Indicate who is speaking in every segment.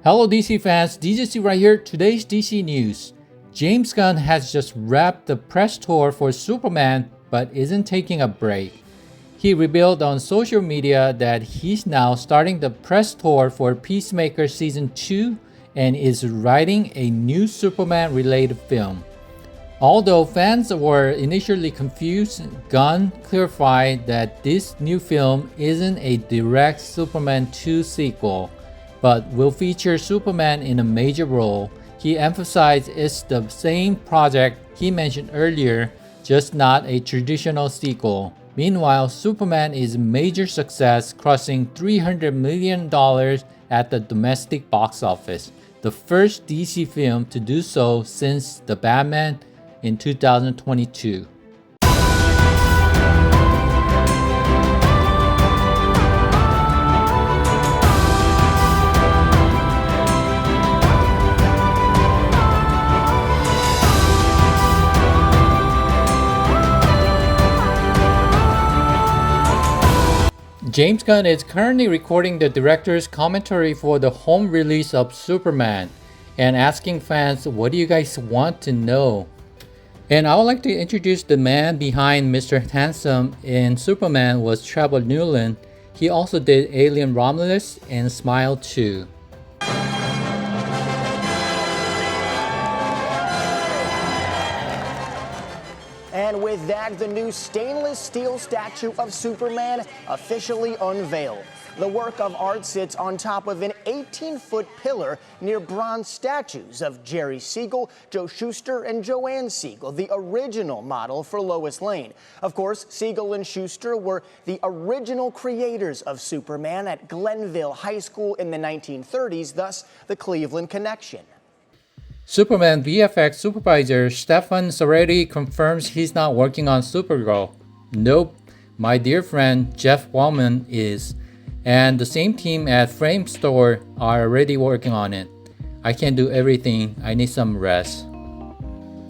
Speaker 1: Hello DC fans, DJC right here. Today's DC news. James Gunn has just wrapped the press tour for Superman but isn't taking a break. He revealed on social media that he's now starting the press tour for Peacemaker Season 2 and is writing a new Superman related film. Although fans were initially confused, Gunn clarified that this new film isn't a direct Superman 2 sequel, but will feature Superman in a major role. He emphasized it's the same project he mentioned earlier, just not a traditional sequel. Meanwhile, Superman is a major success, crossing $300 million at the domestic box office, the first DC film to do so since The Batman in 2022. James Gunn is currently recording the director's commentary for the home release of Superman and asking fans, what do you guys want to know? And I would like to introduce the man behind Mr. Handsome in Superman was Trevor Newland. He also did Alien Romulus and Smile 2.
Speaker 2: And with that, the new stainless steel statue of Superman officially unveiled. The work of art sits on top of an 18-foot pillar near bronze statues of Jerry Siegel, Joe Shuster, and Joanne Siegel, the original model for Lois Lane. Of course, Siegel and Shuster were the original creators of Superman at Glenville High School in the 1930s, thus the Cleveland connection.
Speaker 1: Superman VFX supervisor Stefan Soretti confirms he's not working on Supergirl. Nope, my dear friend Jeff Wallman is, and the same team at Framestore are already working on it. I can't do everything, I need some rest.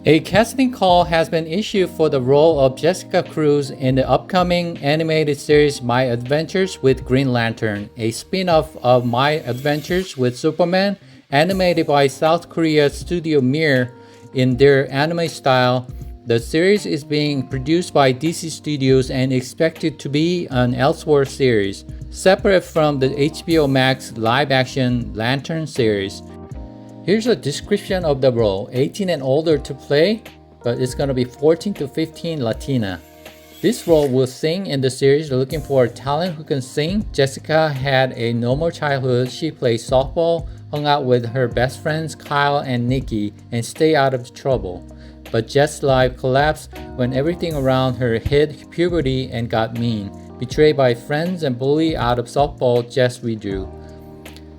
Speaker 1: A casting call has been issued for the role of Jessica Cruz in the upcoming animated series My Adventures with Green Lantern, a spin-off of My Adventures with Superman, animated by South Korea's Studio Mir in their anime style. The series is being produced by DC Studios and expected to be an Elseworlds series, separate from the HBO Max live-action Lantern series. Here's a description of the role. 18 and older to play, but it's gonna be 14 to 15 Latina. This role will sing in the series. Looking for a talent who can sing. Jessica had a normal childhood. She played softball, hung out with her best friends Kyle and Nikki, and stayed out of trouble. But Jess' life collapsed when everything around her hit puberty and got mean. Betrayed by friends and bullied out of softball, Jess withdrew.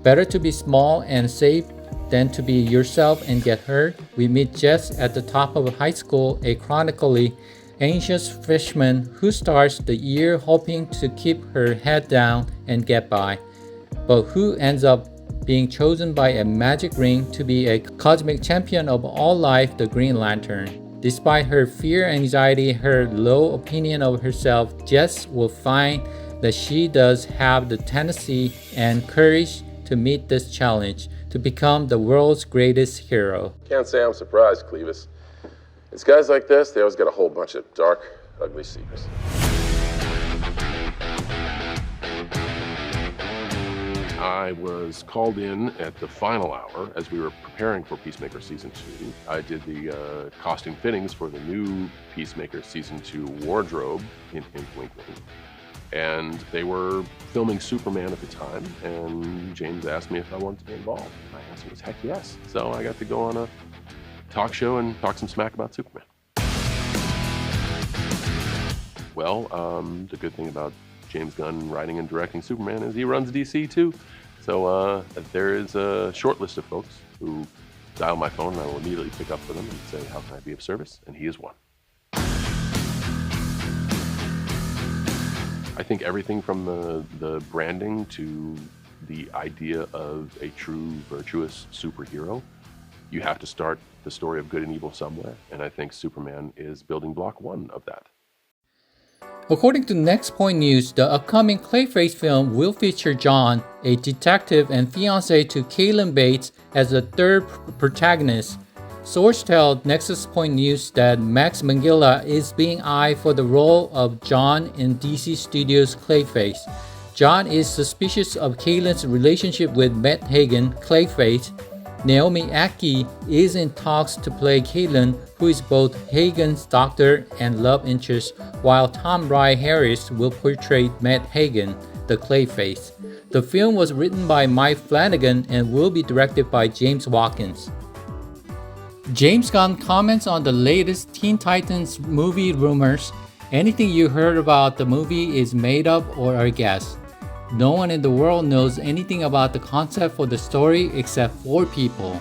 Speaker 1: Better to be small and safe than to be yourself and get hurt. We meet Jess at the top of high school, a chronically anxious freshman who starts the year hoping to keep her head down and get by, but who ends up being chosen by a magic ring to be a cosmic champion of all life, the Green Lantern. Despite her fear, anxiety, her low opinion of herself, Jess will find that she does have the tenacity and courage to meet this challenge, to become the world's greatest hero.
Speaker 3: Can't say I'm surprised, Clevis. It's guys like this, they always got a whole bunch of dark, ugly secrets. I was called in at the final hour as we were preparing for Peacemaker Season 2. I did the costume fittings for the new Peacemaker Season 2 wardrobe, hint, hint, wink, wink. And they were filming Superman at the time, and James asked me if I wanted to be involved. My answer was heck yes. So I got to go on a talk show and talk some smack about Superman. Well, the good thing about James Gunn writing and directing Superman is he runs DC too. So there is a short list of folks who dial my phone and I will immediately pick up for them and say, how can I be of service? And he is one. I think everything from the branding to the idea of a true virtuous superhero, you have to start the story of good and evil somewhere. And I think Superman is building block one of that.
Speaker 1: According to Next Point News, the upcoming Clayface film will feature John, a detective and fiance to Caitlin Bates, as the third protagonist. Sources tell Nexus Point News that Max Minghella is being eyed for the role of John in DC Studios' Clayface. John is suspicious of Caitlin's relationship with Matt Hagen, Clayface. Naomi Ackie is in talks to play Caitlin, who is both Hagen's doctor and love interest, while Tom Rye Harris will portray Matt Hagen, the Clayface. The film was written by Mike Flanagan and will be directed by James Watkins. James Gunn comments on the latest Teen Titans movie rumors. Anything you heard about the movie is made up or a guess. No one in the world knows anything about the concept for the story except 4 people.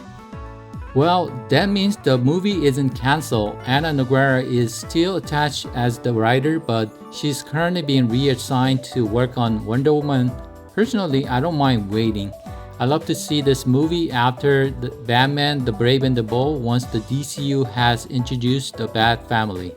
Speaker 1: Well, that means the movie isn't cancelled. Anna Noguera is still attached as the writer, but she's currently being reassigned to work on Wonder Woman. Personally, I don't mind waiting. I love to see this movie after the Batman, the Brave and the Bold once the DCU has introduced the Bat family.